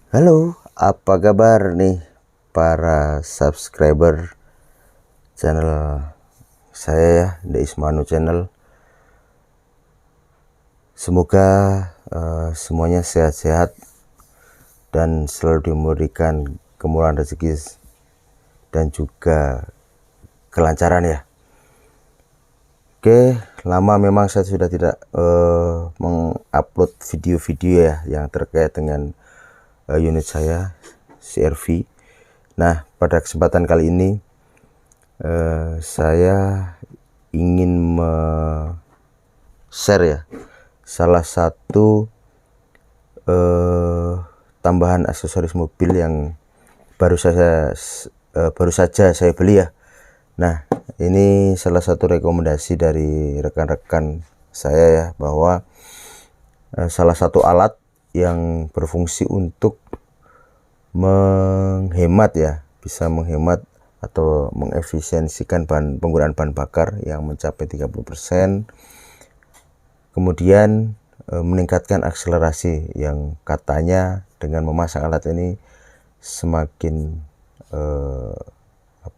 Halo, apa kabar nih para subscriber channel saya ya, The Ismanu Channel. Semoga semuanya sehat-sehat dan selalu diberikan kemurahan rezeki dan juga kelancaran ya. Oke, lama memang saya sudah tidak mengupload video-video ya yang terkait dengan unit saya CR-V. Nah, pada kesempatan kali ini saya ingin share ya salah satu tambahan aksesoris mobil yang baru saja saya beli ya. Nah, ini salah satu rekomendasi dari rekan-rekan saya ya, bahwa salah satu alat yang berfungsi untuk menghemat ya, bisa menghemat atau mengefisiensikan penggunaan bahan bakar yang mencapai 30%, kemudian meningkatkan akselerasi yang katanya dengan memasang alat ini semakin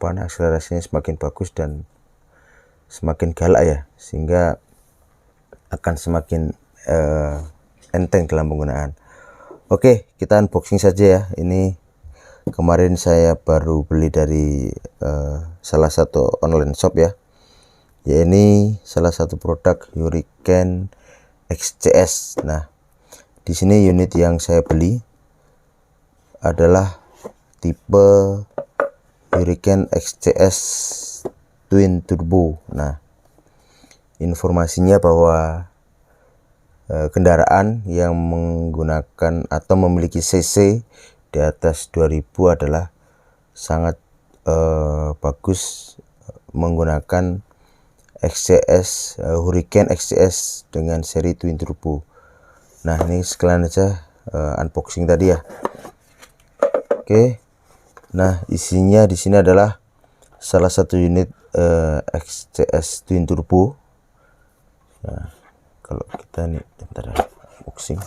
akselerasinya semakin bagus dan semakin galak ya, sehingga akan semakin enteng dalam penggunaan. Oke, kita unboxing saja ya. Ini kemarin saya baru beli dari salah satu online shop ya. Ya, ini salah satu produk Hurricane XCS. Nah, di sini unit yang saya beli adalah tipe Hurricane XCS Twin Turbo. Nah, informasinya bahwa kendaraan yang menggunakan atau memiliki cc di atas 2000 adalah sangat bagus menggunakan XCS Hurricane XCS dengan seri Twin Turbo. Nah, ini sekalian aja unboxing tadi ya. Oke. Nah, isinya di sini adalah salah satu unit XCS Twin Turbo. Nah, kalau kita nih bentar ya, unboxing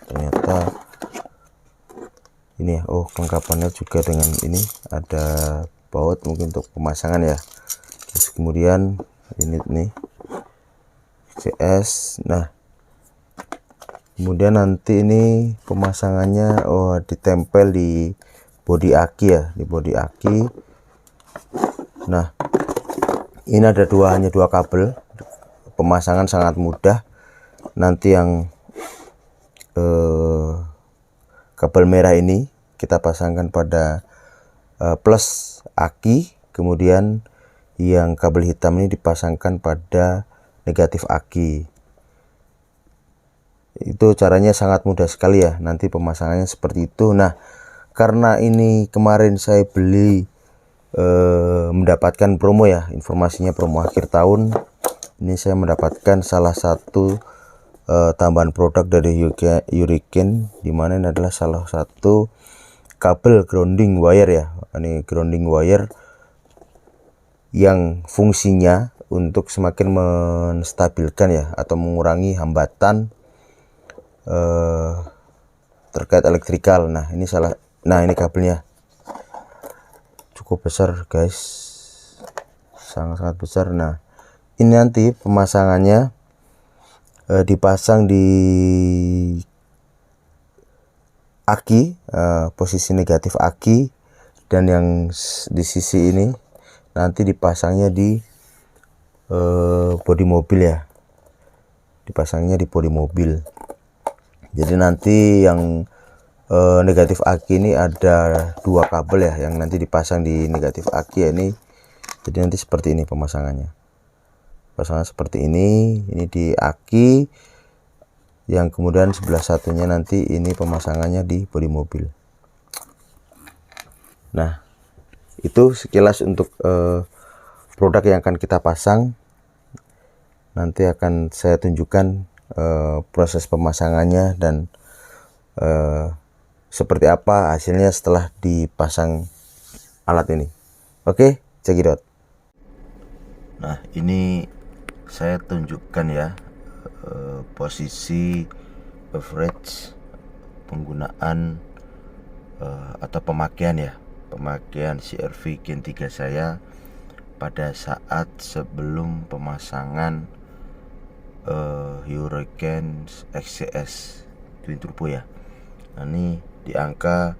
ternyata ini ya. Oh, kelengkapannya juga dengan ini ada baut mungkin untuk pemasangan ya. Terus kemudian unit nih CS. Nah, kemudian nanti ini pemasangannya ditempel di bodi aki ya, di bodi aki. Nah, ini ada hanya dua kabel. Pemasangan sangat mudah. Nanti yang kabel merah ini kita pasangkan pada plus aki, kemudian yang kabel hitam ini dipasangkan pada negatif aki. Itu caranya sangat mudah sekali ya, nanti pemasangannya seperti itu. Nah, karena ini kemarin saya beli mendapatkan promo ya, informasinya promo akhir tahun. Ini saya mendapatkan salah satu tambahan produk dari Hurricane, dimana ini adalah salah satu kabel grounding wire ya. Ini grounding wire yang fungsinya untuk semakin menstabilkan ya, atau mengurangi hambatan terkait elektrikal. Nah, ini ini kabelnya cukup besar guys, sangat-sangat besar. Nah, ini nanti pemasangannya dipasang di aki, posisi negatif aki, dan yang di sisi ini nanti dipasangnya di bodi mobil ya, dipasangnya di bodi mobil. Jadi nanti yang negatif aki ini ada dua kabel ya, yang nanti dipasang di negatif aki ya ini. Jadi nanti seperti ini pemasangannya. Pasangan seperti ini di aki, yang kemudian sebelah satunya nanti ini pemasangannya di bodi mobil. Nah, itu sekilas untuk produk yang akan kita pasang. Nanti akan saya tunjukkan proses pemasangannya dan seperti apa hasilnya setelah dipasang alat ini. Oke, check it out. Nah, ini saya tunjukkan ya posisi average penggunaan atau pemakaian ya, pemakaian CR-V Gen 3 saya pada saat sebelum pemasangan Hurricane XCS Twin Turbo ya. Nah, ini di angka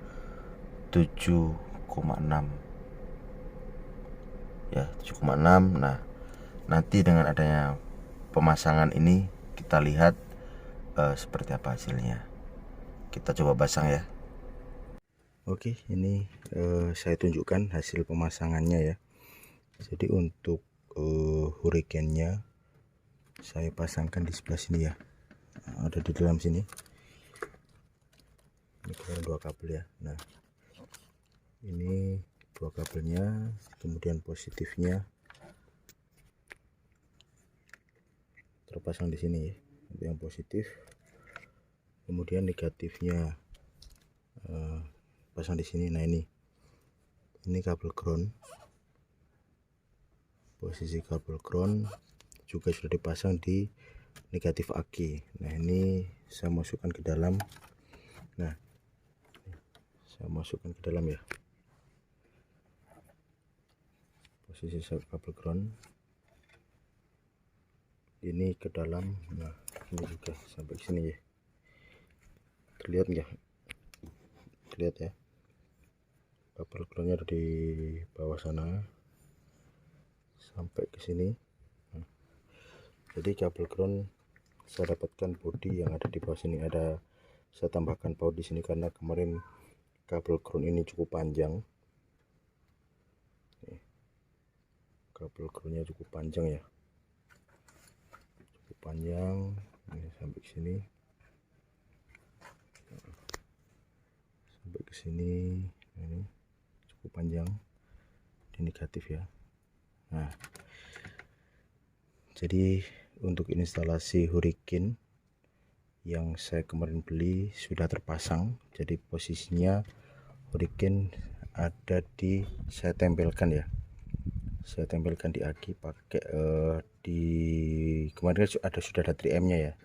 7,6 ya, 7,6. Nah, nanti dengan adanya pemasangan ini kita lihat seperti apa hasilnya. Kita coba pasang ya. Oke, ini saya tunjukkan hasil pemasangannya ya. Jadi untuk Hurricane-nya saya pasangkan di sebelah sini ya, ada di dalam sini. Ini dua kabel ya. Nah, ini dua kabelnya, kemudian positifnya terpasang di sini ya, yang positif, kemudian negatifnya pasang di sini. Nah, ini kabel ground, posisi kabel ground juga sudah dipasang di negatif aki. Nah, ini saya masukkan ke dalam. Nah, saya masukkan ke dalam ya, posisi kabel ground ini ke dalam. Nah, ini juga sampai sini ya, terlihat nggak? Terlihat ya, kabel groundnya ada di bawah sana sampai ke sini. Nah, jadi kabel ground saya dapatkan bodi yang ada di bawah sini. Saya tambahkan baut di sini karena kemarin kabel ground ini cukup panjang. Kabel groundnya cukup panjang ya, cukup panjang ini sampai ke sini, sampai ke sini. Ini cukup panjang, ini negatif ya. Nah, jadi untuk instalasi Hurricane yang saya kemarin beli sudah terpasang. Jadi posisinya Hurricane ada di, saya tempelkan ya, saya tempelkan di aki pakai di kemarin sudah ada 3M nya ya,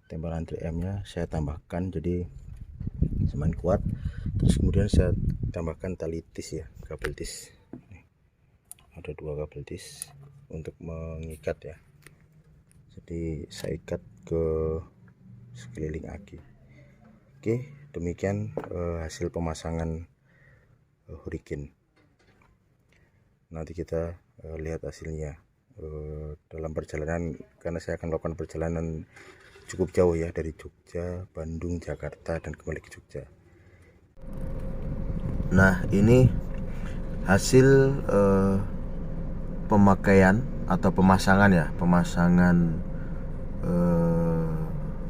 tempelan 3M nya saya tambahkan jadi semakin kuat. Terus kemudian saya tambahkan tali tis ya, kabel tis. Ada 2 kabel tis untuk mengikat ya, jadi saya ikat ke sekeliling aki. Oke, demikian hasil pemasangan Hurricane. Nanti kita lihat hasilnya dalam perjalanan, karena saya akan melakukan perjalanan cukup jauh ya, dari Jogja, Bandung, Jakarta, dan kembali ke Jogja. Nah, ini hasil pemakaian atau pemasangan ya, pemasangan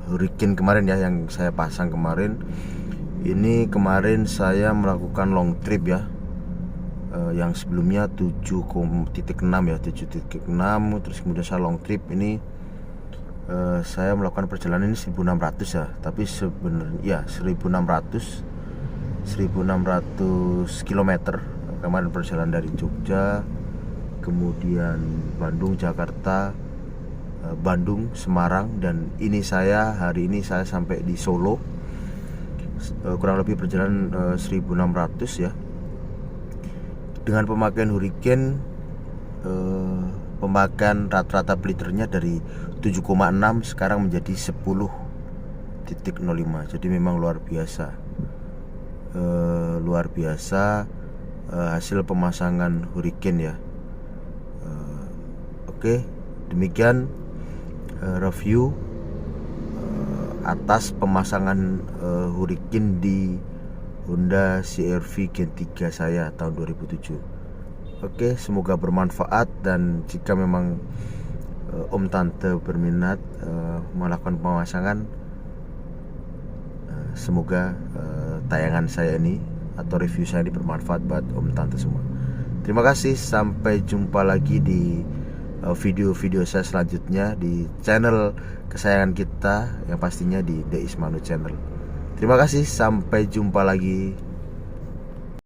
Hurricane kemarin ya, yang saya pasang kemarin. Ini kemarin saya melakukan long trip ya, yang sebelumnya 7,6 ya, 7,6. Terus kemudian saya long trip ini, saya melakukan perjalanan ini 1600 ya, tapi sebenarnya ya 1600 km kemarin perjalanan dari Jogja, kemudian Bandung, Jakarta, Bandung, Semarang, dan ini hari ini saya sampai di Solo. Kurang lebih perjalanan 1600 ya. Dengan pemakaian Hurricane, pemakaian rata-rata liternya dari 7,6 sekarang menjadi 10,05. Jadi memang luar biasa, hasil pemasangan Hurricane ya. Oke, demikian review atas pemasangan Hurricane di Honda CR-V Gen 3 saya tahun 2007. Oke, semoga bermanfaat, dan jika memang Om Tante berminat melakukan pemasangan, semoga tayangan saya ini atau review saya ini bermanfaat buat Om Tante semua. Terima kasih, sampai jumpa lagi di video-video saya selanjutnya di channel kesayangan kita yang pastinya di The Ismanu Channel. Terima kasih, sampai jumpa lagi.